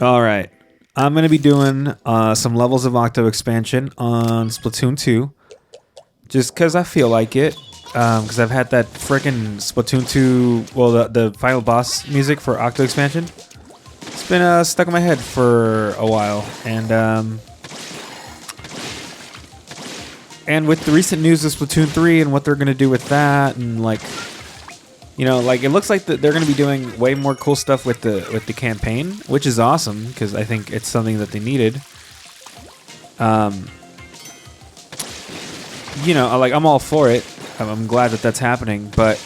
All right. I'm going to be doing some levels of Octo expansion on Splatoon 2. Just because I feel like it. Because I've had that freaking Splatoon 2, well, the final boss music for Octo expansion. It's been stuck in my head for a while. And with the recent news of Splatoon 3 and what they're going to do with that, and like, you know, like it looks like that they're going to be doing way more cool stuff with the campaign, which is awesome because I think it's something that they needed. You know, like I'm all for it. I'm glad that that's happening, but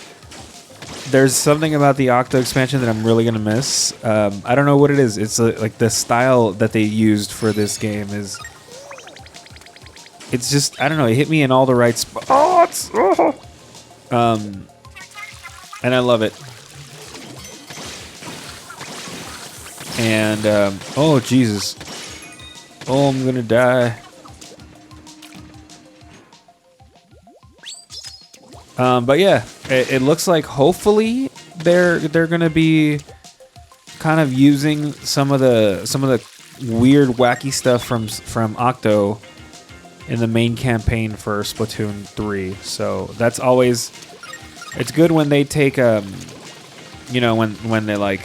there's something about the Octo expansion that I'm really gonna miss. I don't know what it is. It's like the style that they used for this game is. It's just, I don't know. It hit me in all the right spots. And I love it. And oh Jesus! Oh, I'm gonna die. But yeah, it looks like hopefully they're gonna be kind of using some of the weird wacky stuff from Octo in the main campaign for Splatoon 3. So that's always, it's good when they take you know, when they like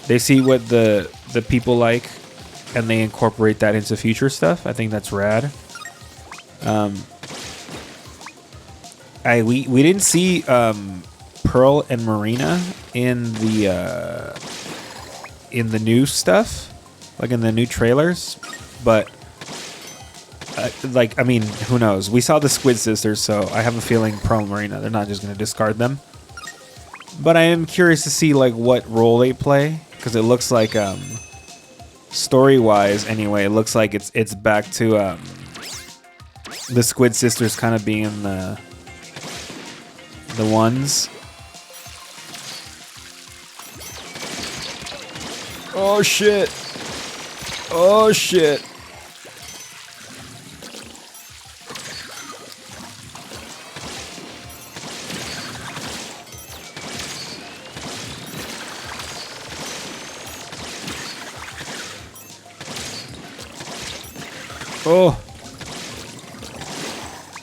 they see what the people like and they incorporate that into future stuff. I think that's rad. We didn't see Pearl and Marina in the new stuff, like in the new trailers, but like, I mean, who knows? We saw the Squid Sisters, so I have a feeling Pearl and Marina, they're not just going to discard them. But I am curious to see like what role they play, because it looks like story-wise anyway, it looks like it's back to the Squid Sisters kind of being the ones. Oh shit. Oh shit. Oh.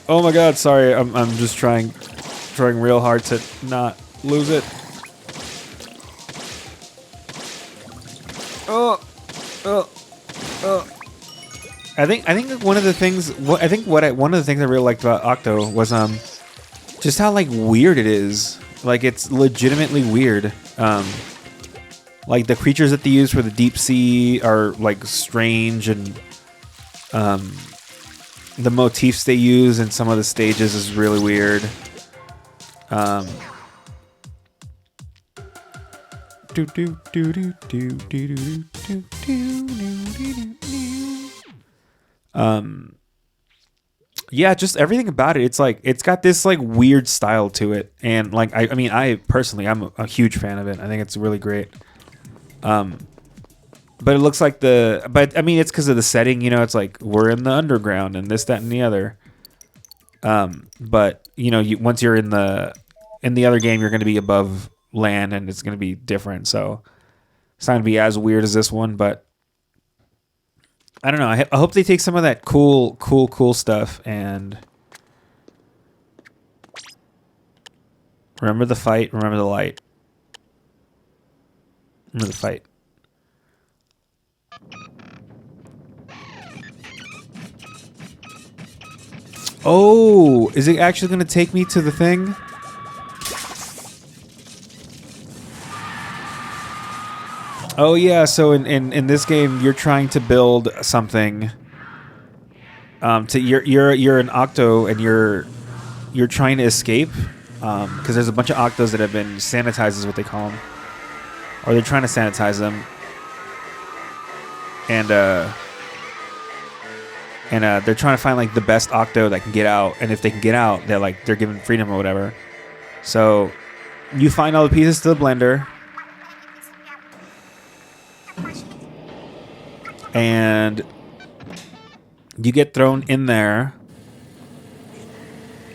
Oh my god, sorry. I'm just trying real hard to not lose it. Oh. Oh. Oh. I think one of the things one of the things I really liked about Octo was just how like weird it is. Like it's legitimately weird. Like the creatures that they use for the deep sea are like strange, and the motifs they use in some of the stages is really weird. Yeah, just everything about it. It's like it's got this like weird style to it, and like I mean, I personally I'm a huge fan of it. I think it's really great. But it looks like but I mean, it's because of the setting, you know, it's like we're in the underground and this, that, and the other. But you know, once you're in the other game, you're going to be above land and it's going to be different. So it's not going to be as weird as this one, but I don't know. I hope they take some of that cool stuff and remember the fight, remember the light. Remember the fight. Oh, is it actually going to take me to the thing? Oh yeah, so in this game you're trying to build something. You're an Octo and you're trying to escape because there's a bunch of Octos that have been sanitized, is what they call them, or they're trying to sanitize them. And they're trying to find like the best Octo that can get out, and if they can get out, they're given freedom or whatever. So you find all the pieces to the blender, and you get thrown in there,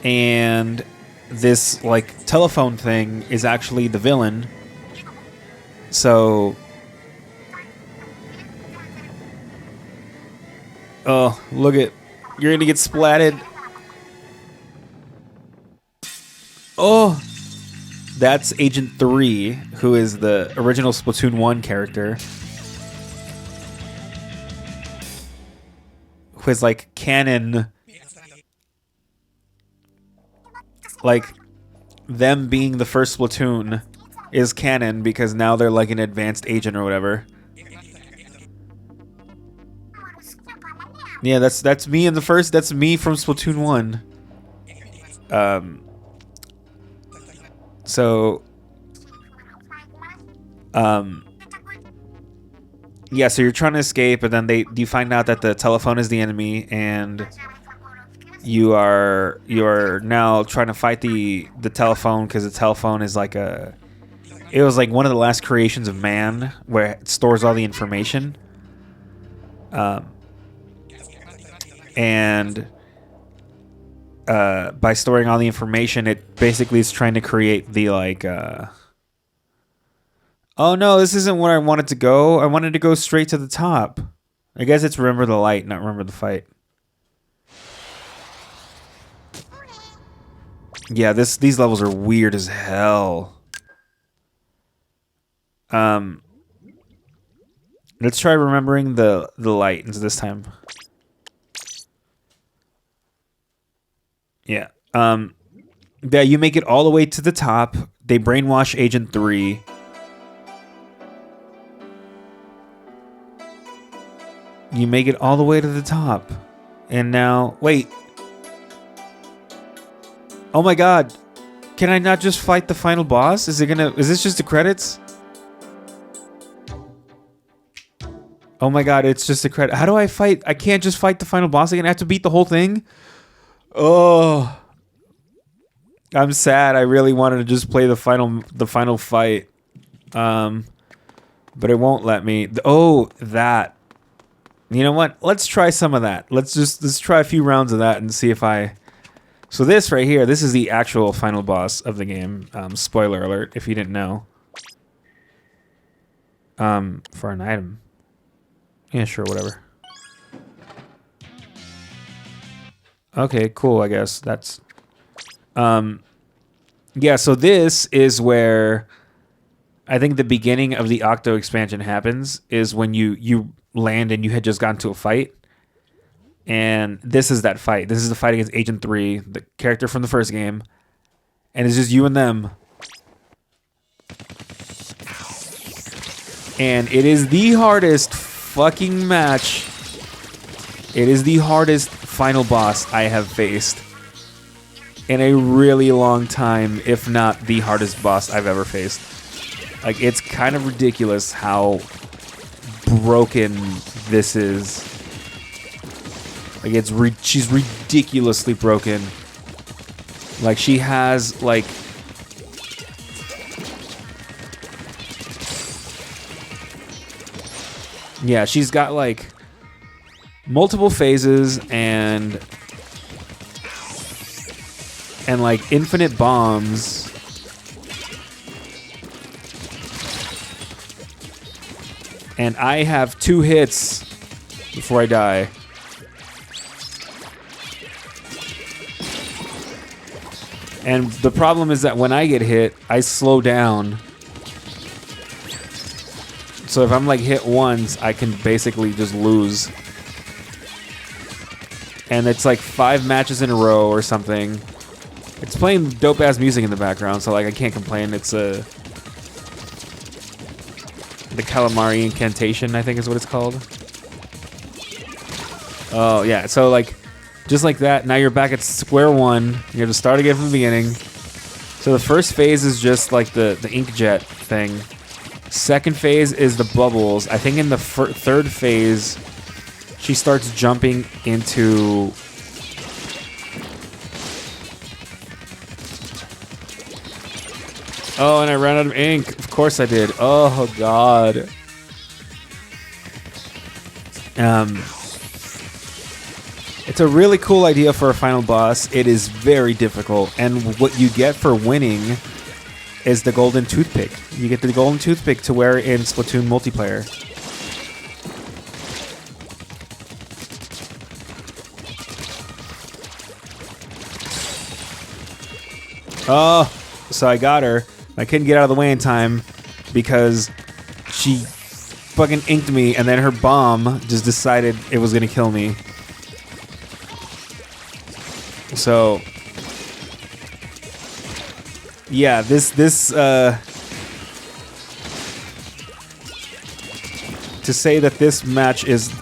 and this like telephone thing is actually the villain. So Oh, look at... You're gonna get splatted. Oh! That's Agent 3, who is the original Splatoon 1 character. Who is like canon... Like, them being the first Splatoon is canon because now they're like an advanced agent or whatever. Yeah, that's me in the first. That's me from Splatoon 1. So, yeah. So you're trying to escape, and then you find out that the telephone is the enemy, and you are now trying to fight the telephone because the telephone is like a. It was like one of the last creations of man where it stores all the information. And by storing all the information, it basically is trying to create the like. Oh no, this isn't where I wanted to go. I wanted to go straight to the top. I guess it's remember the light, not remember the fight. Yeah, these levels are weird as hell. Let's try remembering the light this time. Yeah. Yeah, you make it all the way to the top. They brainwash Agent 3. You make it all the way to the top. And now... Wait. Oh my god. Can I not just fight the final boss? Is this just the credits? Oh my god, it's just a credit. How do I fight? I can't just fight the final boss again. I have to beat the whole thing? Oh. I'm sad. I really wanted to just play the final fight. But it won't let me. Oh, that. You know what? Let's try some of that. Let's try a few rounds of that and see if I... So this right here, this is the actual final boss of the game. Spoiler alert, if you didn't know. For an item. Yeah, sure, whatever. Okay, cool, I guess. That's... Yeah, so this is where... I think the beginning of the Octo expansion happens, is when you land and you had just gotten to a fight. And this is that fight. This is the fight against Agent 3, the character from the first game. And it's just you and them. And it is the hardest fucking match. It is the hardest final boss I have faced in a really long time, if not the hardest boss I've ever faced. Like, it's kind of ridiculous how broken this is. Like, she's ridiculously broken. Like, she has, like... Yeah, she's got, like, multiple phases and like, infinite bombs. And I have 2 hits before I die. And the problem is that when I get hit, I slow down. So if I'm like hit once, I can basically just lose. And it's like 5 matches in a row or something. It's playing dope-ass music in the background, so like I can't complain. It's the Calamari Incantation, I think is what it's called. Oh, yeah. So like... Just like that, now you're back at square one. You have to start again from the beginning. So the first phase is just like the inkjet thing. Second phase is the bubbles. I think in the third phase, she starts jumping into... Oh, and I ran out of ink. Of course I did. Oh, God. It's a really cool idea for a final boss. It is very difficult. And what you get for winning is the golden toothpick. You get the golden toothpick to wear in Splatoon multiplayer. Oh, so I got her. I couldn't get out of the way in time because she fucking inked me, and then her bomb just decided it was gonna kill me. So yeah, this to say that this match is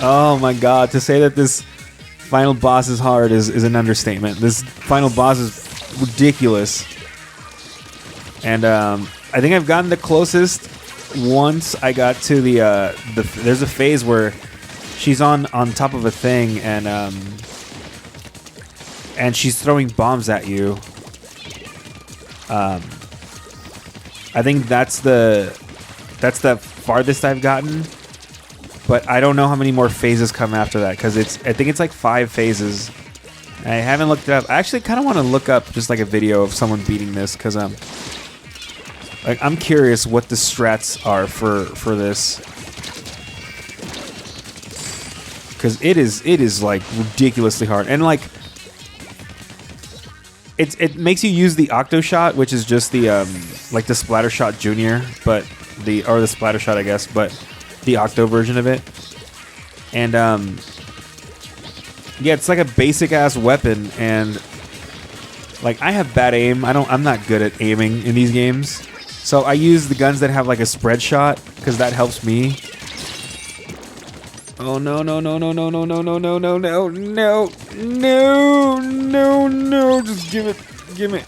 oh my god, to say that this final boss is hard is an understatement. This final boss is ridiculous. And I think I've gotten the closest once. I got to there's a phase where she's on top of a thing and she's throwing bombs at you. I think that's the farthest I've gotten, but I don't know how many more phases come after that because I think it's like 5 phases. I haven't looked it up. I actually kind of want to look up just like a video of someone beating this because I'm curious what the strats are for this, because it is like ridiculously hard, and like it makes you use the Octo shot, which is just the like the Splatter Shot Junior, but the Splatter Shot, I guess, but the Octo version of it. And yeah, it's like a basic ass weapon, and like I have bad aim. I'm not good at aiming in these games, so I use the guns that have like a spread shot because that helps me. Oh no no no no no no no no no no no no no no no! Just give me.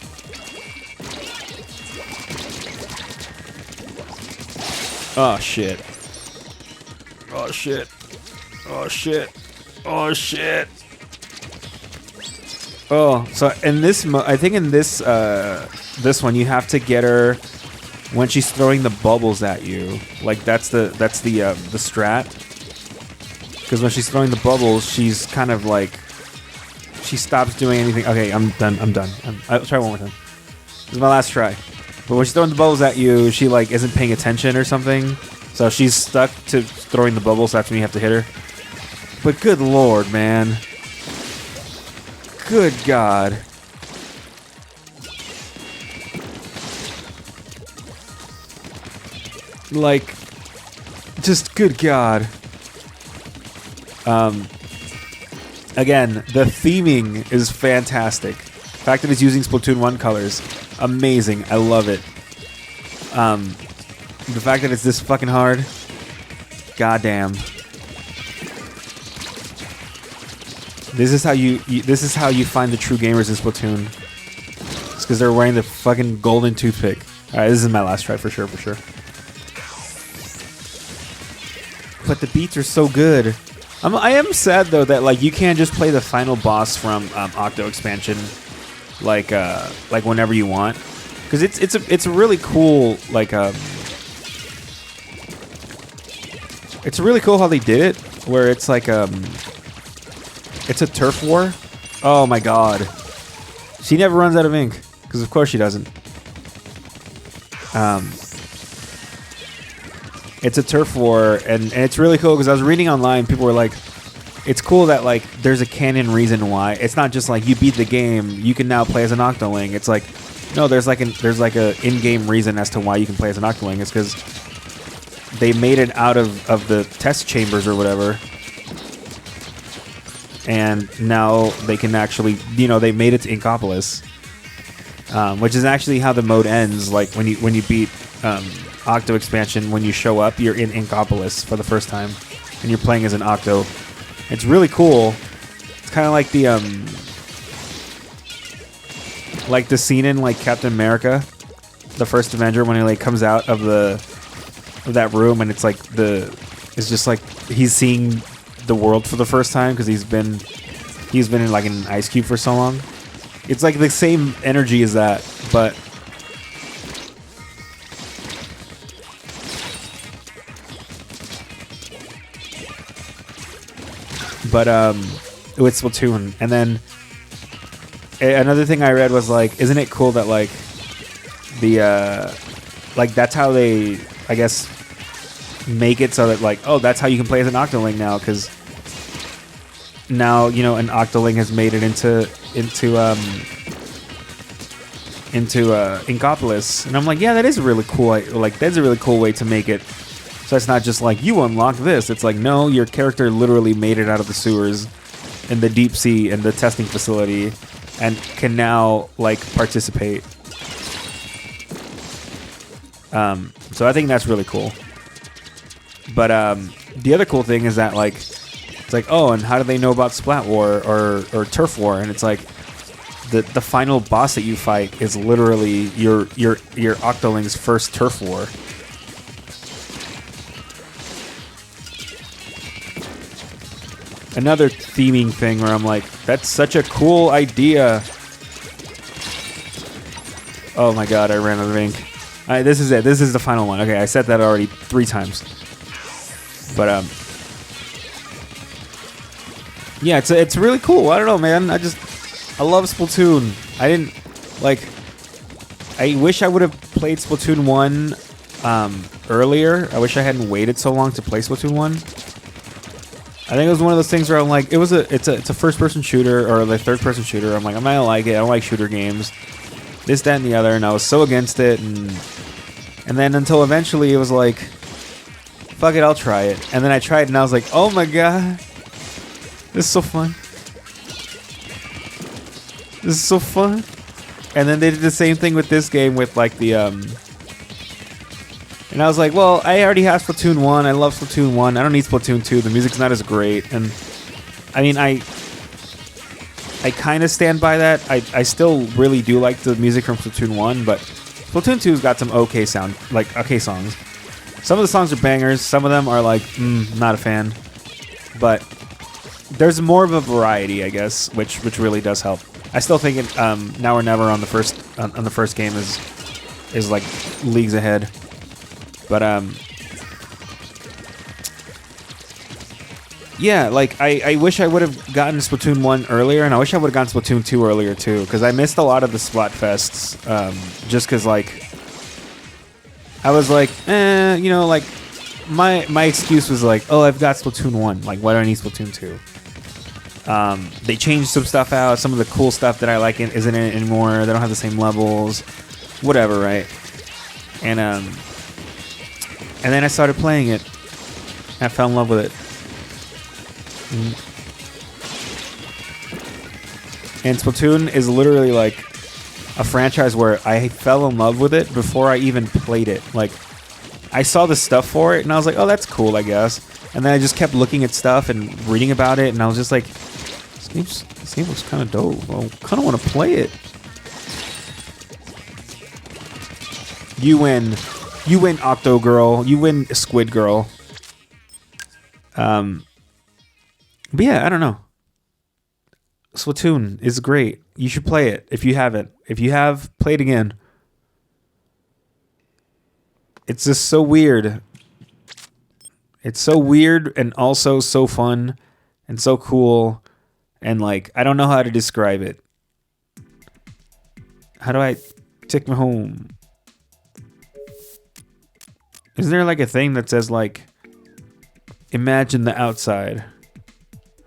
Oh shit! Oh shit! Oh shit! Oh shit! Oh, so in this, I think in this one you have to get her when she's throwing the bubbles at you. Like that's the strat. Because when she's throwing the bubbles, she's kind of like, she stops doing anything. Okay, I'm done. I'll try one more time. This is my last try. But when she's throwing the bubbles at you, she like isn't paying attention or something. So she's stuck to throwing the bubbles after you have to hit her. But good lord, man. Good god. Like, just good god. Again, the theming is fantastic. The fact that it's using Splatoon 1 colors, amazing. I love it. The fact that it's this fucking hard, goddamn. This is how you find the true gamers in Splatoon. It's because they're wearing the fucking golden toothpick. All right, this is my last try for sure. But the beats are so good. I am sad though that like you can't just play the final boss from Octo expansion like whenever you want, because it's a really cool like it's really cool how they did it, where it's like it's a turf war. Oh my god, she never runs out of ink, because of course she doesn't. It's a turf war, and it's really cool because I was reading online. People were like, "It's cool that like there's a canon reason why it's not just like you beat the game, you can now play as an Octoling." It's like, no, there's like a in-game reason as to why you can play as an Octoling. It's because they made it out of the test chambers or whatever, and now they can actually, they made it to Inkopolis, which is actually how the mode ends. Like when you beat Octo expansion, when you show up, you're in Inkopolis for the first time, and you're playing as an Octo. It's really cool. It's kind of like the scene in like Captain America, the first Avenger, when he like comes out of that room, and it's like it's just like he's seeing the world for the first time because he's been in like an ice cube for so long. It's like the same energy as that, but with Splatoon. And then another thing I read was like, isn't it cool that like like that's how they, I guess, make it so that like, oh, that's how you can play as an Octoling now, because now an Octoling has made it Inkopolis, and I'm like, yeah, that is really cool. Like, that's a really cool way to make it. So it's not just like you unlock this. It's like, no, your character literally made it out of the sewers in the deep sea in the testing facility, and can now like participate. So I think that's really cool. But the other cool thing is that like it's like, oh, and how do they know about Splat War or Turf War? And it's like the final boss that you fight is literally your Octoling's first Turf War. Another theming thing where I'm like, that's such a cool idea. Oh my god, I ran out of ink. This is it. This is the final one. Okay, I said that already 3 times. But yeah, it's really cool. I don't know, man. I love Splatoon. I wish I would have played Splatoon 1 earlier. I wish I hadn't waited so long to play Splatoon 1. I think it was one of those things where I'm like, it's a first-person shooter or a third-person shooter. I'm like, I'm not gonna like it. I don't like shooter games. This, that, and the other, and I was so against it, and then until eventually it was like, fuck it, I'll try it. And then I tried it, and I was like, oh my god, this is so fun. This is so fun. And then they did the same thing with this game with like the and I was like, well, I already have Splatoon 1. I love Splatoon 1. I don't need Splatoon 2. The music's not as great. And I mean, I kind of stand by that. I still really do like the music from Splatoon 1, but Splatoon 2's got some okay songs. Some of the songs are bangers. Some of them are like, not a fan. But there's more of a variety, I guess, which really does help. I still think Now or Never on the first game is like leagues ahead. But yeah, like I wish I would have gotten Splatoon 1 earlier, and I wish I would have gotten Splatoon 2 earlier too, because I missed a lot of the Splatfests. Just because like I was like, you know, like my excuse was like, oh, I've got Splatoon 1. Like, why do I need Splatoon 2? They changed some stuff out. Some of the cool stuff that I like isn't in it anymore. They don't have the same levels. Whatever, right? And then I started playing it. I fell in love with it. And Splatoon is literally like a franchise where I fell in love with it before I even played it. Like, I saw the stuff for it, and I was like, oh, that's cool, I guess. And then I just kept looking at stuff and reading about it, and I was just like, this game looks kind of dope. I kind of want to play it. You win. You win, Octo Girl. You win, Squid Girl. But yeah, I don't know. Splatoon is great. You should play it if you haven't. If you have, play it again. It's just so weird. It's so weird and also so fun and so cool. And like, I don't know how to describe it. How do I take me home? Isn't there like a thing that says like, imagine the outside?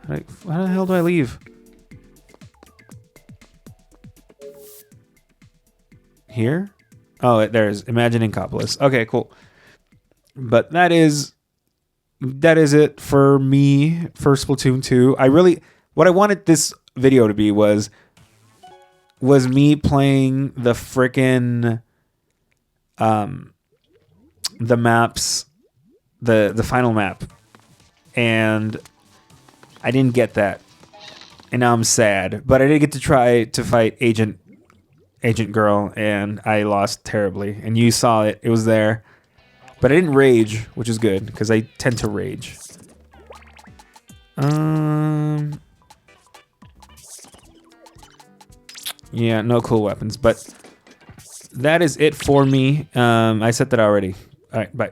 How the hell do I leave? Here? Oh, there's Imagine Inkopolis. Okay, cool. But that is it for me for Splatoon 2. What I wanted this video to be was me playing the frickin' the maps, the final map, and I didn't get that, and now I'm sad. But I did get to try to fight Agent Girl, and I lost terribly. And you saw it; it was there, but I didn't rage, which is good because I tend to rage. Yeah, no cool weapons, but that is it for me. I said that already. All right, bye.